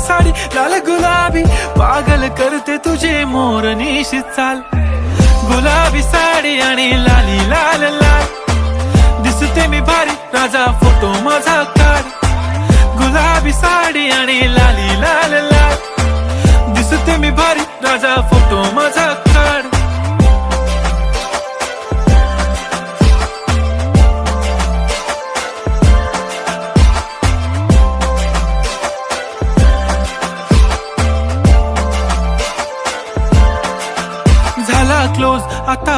साडी लाल गुलाबी, पागल करते तुझे मोरनीशी चाल. गुलाबी साडी आणि लाली लाल लाल, दिसते मी भारी राजा फोटो माझा काढ. गुलाबी साडी आणि लाली लाल लाल, दिसते मी भारी राजा फोटो माझा काढ. झाला क्लोज आता